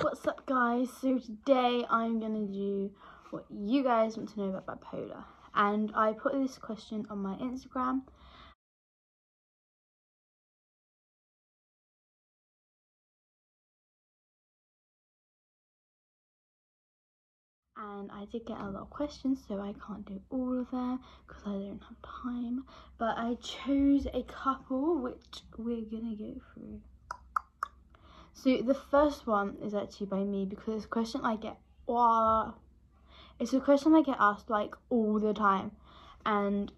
What's up, guys? So today I'm gonna do what you guys want to know about bipolar, and I put this question on my Instagram. And I did get a lot of questions, so I can't do all of them because I don't have time. But I chose a couple which we're gonna go through. So the first one is actually by me because it's a question I get. It's a question I get asked like all the time, and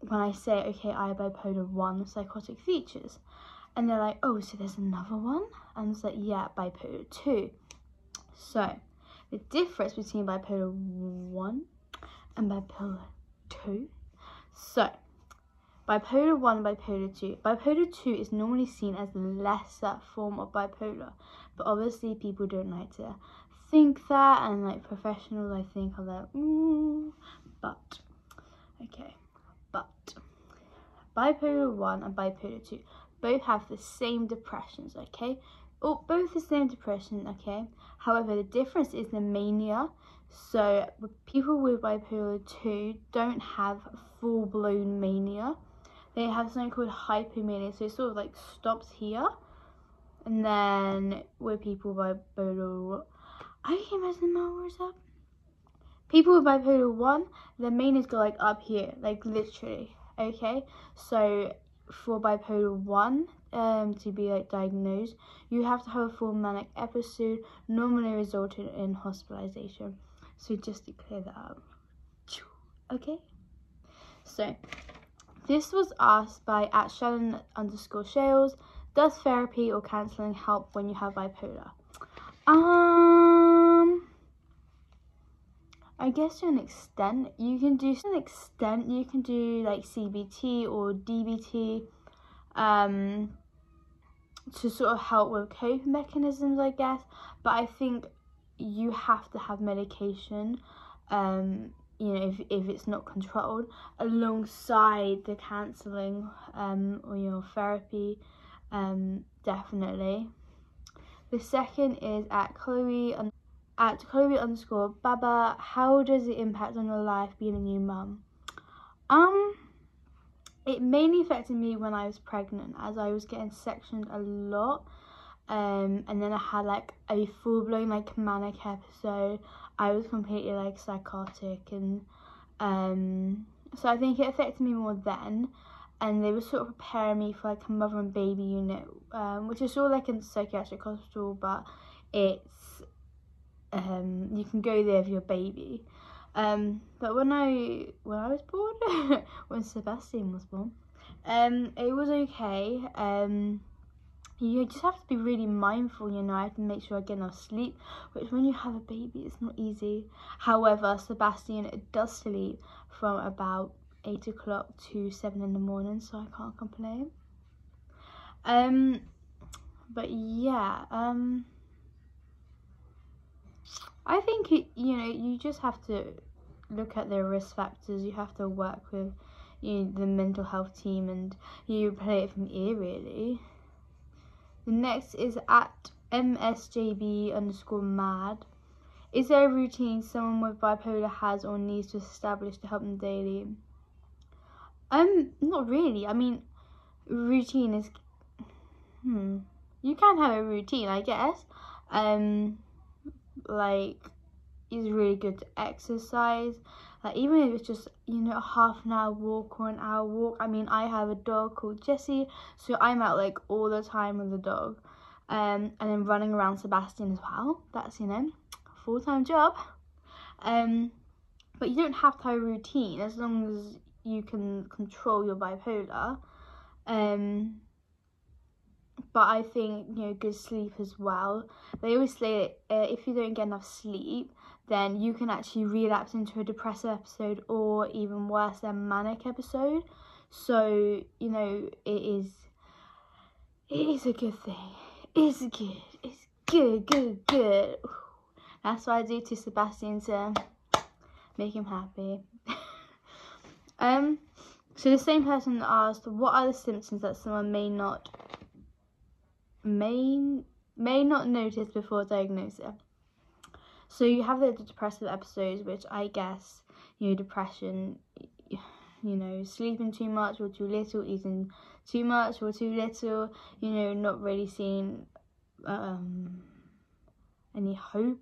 when I say, okay, I have bipolar 1 psychotic features, and they're like, oh, so there's another one? And it's like, yeah, bipolar 2. So the difference between bipolar 1 and bipolar 2. So bipolar 1 and bipolar 2. Bipolar 2 is normally seen as the lesser form of bipolar, but obviously people don't like to think that, and like professionals I think are like, but okay. But bipolar 1 and bipolar 2 both have the same depressions, okay? Or both the same depression, okay? However, the difference is the mania. So people with bipolar 2 don't have full-blown mania. They have something called hypomania, so it sort of like stops here. And then with people with bipolar, I can't imagine my words up. People with bipolar 1, their manias go like up here, like literally, okay? So for bipolar 1 to be like diagnosed, you have to have a full manic episode, normally resulting in hospitalization. So just to clear that up, okay? So this was asked by @Shannon_shales. Does therapy or counseling help when you have bipolar? I guess to an extent you can do like CBT or DBT to sort of help with coping mechanisms, I guess, but I think you have to have medication you know, if it's not controlled, alongside the counseling or your therapy, definitely. The second is at Chloe_babba. How does it impact on your life being a new mum? It mainly affected me when I was pregnant, as I was getting sectioned a lot, and then I had like a full-blown like manic episode. I was completely like psychotic, and so I think it affected me more then. And they were sort of preparing me for like a mother and baby unit, which is sort of like in a psychiatric hospital, but it's you can go there with your baby. But when I was born, when Sebastian was born, it was okay. You just have to be really mindful, you know. I have to make sure I get enough sleep, which when you have a baby, it's not easy. However, Sebastian does sleep from about 8 o'clock to 7 in the morning, so I can't complain. But yeah, I think you just have to look at the risk factors. You have to work with the mental health team, and you play it from ear, really. The next is at MSJB_mad. Is there a routine someone with bipolar has or needs to establish to help them daily? Not really. I mean, routine is you can have a routine, I guess. Like, it's really good to exercise. Like, even if it's just, a half an hour walk or an hour walk. I mean, I have a dog called Jessie, so I'm out like all the time with the dog. And then running around Sebastian as well. That's, a full-time job. But you don't have to have a routine as long as you can control your bipolar. But I think, good sleep as well. They always say if you don't get enough sleep, then you can actually relapse into a depressive episode, or even worse, a manic episode. So, it is a good thing. It's good. That's what I do to Sebastian to make him happy. So the same person asked, what are the symptoms that someone may may not notice before diagnosis. So you have the depressive episodes, which I guess, you know, depression, you know, sleeping too much or too little, eating too much or too little, you know, not really seeing any hope,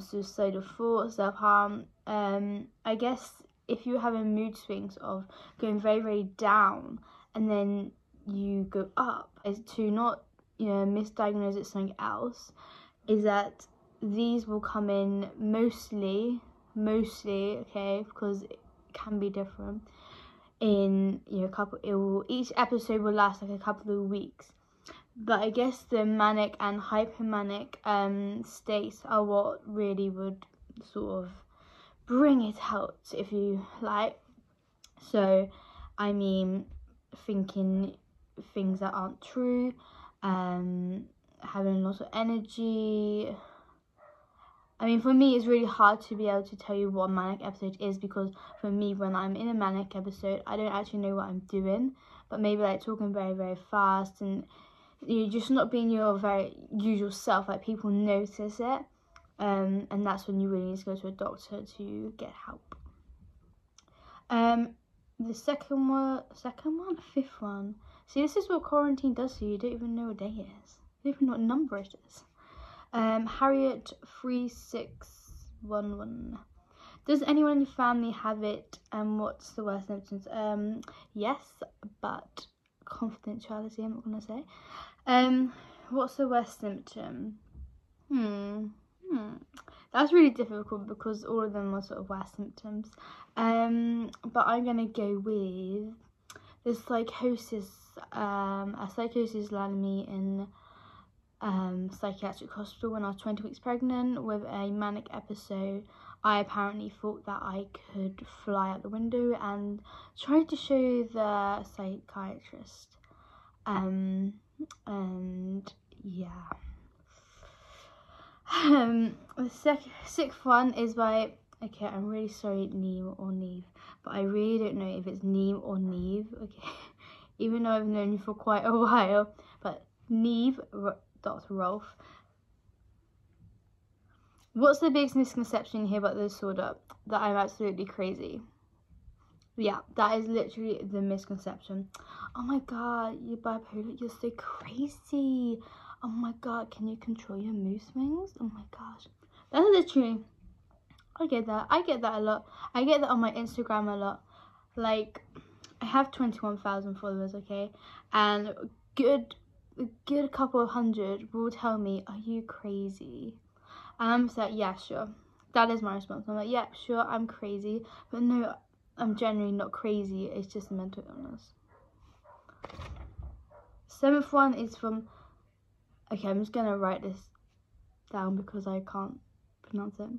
suicidal thoughts, self-harm. I guess if you're having mood swings of going very, very down and then you go up, is to not, you know, misdiagnose it something else, is that these will come in mostly, okay, because it can be different, in, you know, each episode will last like a couple of weeks. But I guess the manic and hypomanic states are what really would sort of bring it out, if you like. So, I mean, thinking things that aren't true, having a lot of energy. I mean, for me, it's really hard to be able to tell you what a manic episode is, because for me, when I'm in a manic episode, I don't actually know what I'm doing. But maybe like talking very, very fast, and you're just not being your very usual self. Like, people notice it, and that's when you really need to go to a doctor to get help. The fifth one. See, this is what quarantine does to you. You don't even know what day it is. You don't even know what number it is. Harriet 3611. Does anyone in your family have it, and what's the worst symptoms? Yes, but confidentiality, I'm not gonna say. What's the worst symptom? That's really difficult because all of them are sort of worst symptoms. But I'm gonna go with the psychosis. A psychosis landed me in psychiatric hospital when I was 20 weeks pregnant with a manic episode. I apparently thought that I could fly out the window and tried to show the psychiatrist. And yeah. The sixth one is by, okay, I'm really sorry, Niamh, but I really don't know if it's Niamh or Niamh, okay, even though I've known you for quite a while, but Niamh.rolfe. What's the biggest misconception here about the disorder? That I'm absolutely crazy. Yeah, that is literally the misconception. Oh my god, you're bipolar, you're so crazy. Oh my god, can you control your mood swings? Oh my gosh. That's literally, I get that a lot. I get that on my Instagram a lot. Like, I have 21,000 followers, okay? And a good couple of hundred will tell me, are you crazy? And I'm just like, yeah, sure. That is my response. I'm like, yeah, sure, I'm crazy. But no, I'm generally not crazy. It's just a mental illness. Seventh one is from, okay, I'm just going to write this down because I can't pronounce it.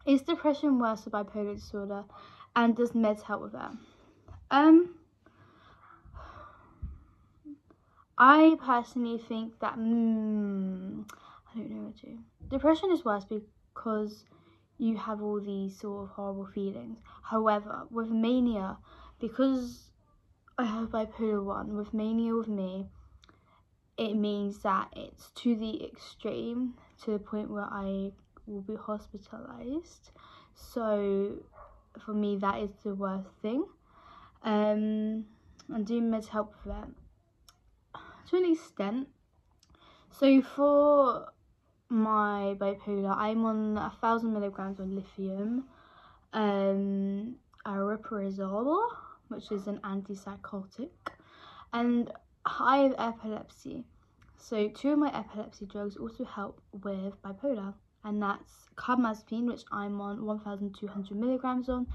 Is depression worse for bipolar disorder, and does meds help with that? I personally think that, I don't know what to do. Depression is worse because you have all these sort of horrible feelings. However, with mania, because I have bipolar 1, with mania with me, it means that it's to the extreme, to the point where I will be hospitalized. So for me, that is the worst thing. And do meds help with that? To an extent. So for my bipolar, I'm on 1,000 milligrams of lithium, aripiprazole, which is an antipsychotic, and I have epilepsy. So 2 of my epilepsy drugs also help with bipolar, and that's carbamazepine, which I'm on 1,200 milligrams on,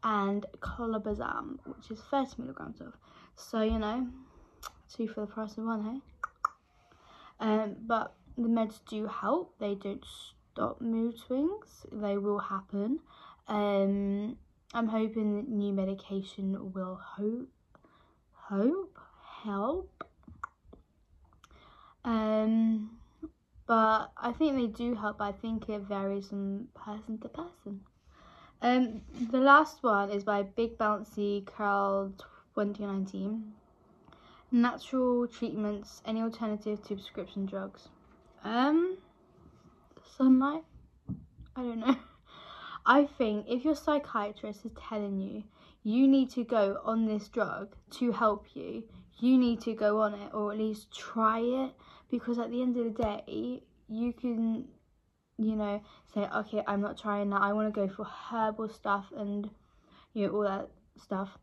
and clobazam, which is 30 milligrams of. So, you know, 2 for the price of 1, hey? But the meds do help. They don't stop mood swings. They will happen. I'm hoping that new medication will help. But I think they do help. I think it varies from person to person. The last one is by Bigbouncycur 2019. Natural treatments, any alternative to prescription drugs? Sunlight? I don't know. I think if your psychiatrist is telling you you need to go on this drug to help you, you need to go on it, or at least try it, because at the end of the day, you can, you know, say, okay, I'm not trying that, I want to go for herbal stuff and, you know, all that stuff.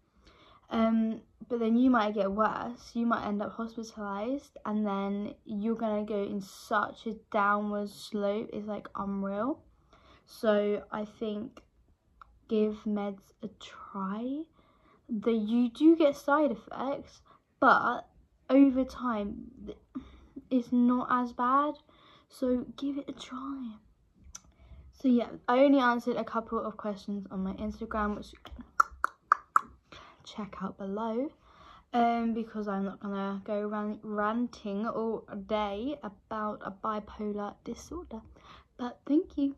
But then you might get worse, you might end up hospitalized, and then you're gonna go in such a downward slope, it's like unreal. So I think give meds a try. You do get side effects, but over time it's not as bad, so give it a try. So yeah, I only answered a couple of questions on my Instagram, which check out below, because I'm not gonna go ranting all day about a bipolar disorder. But thank you.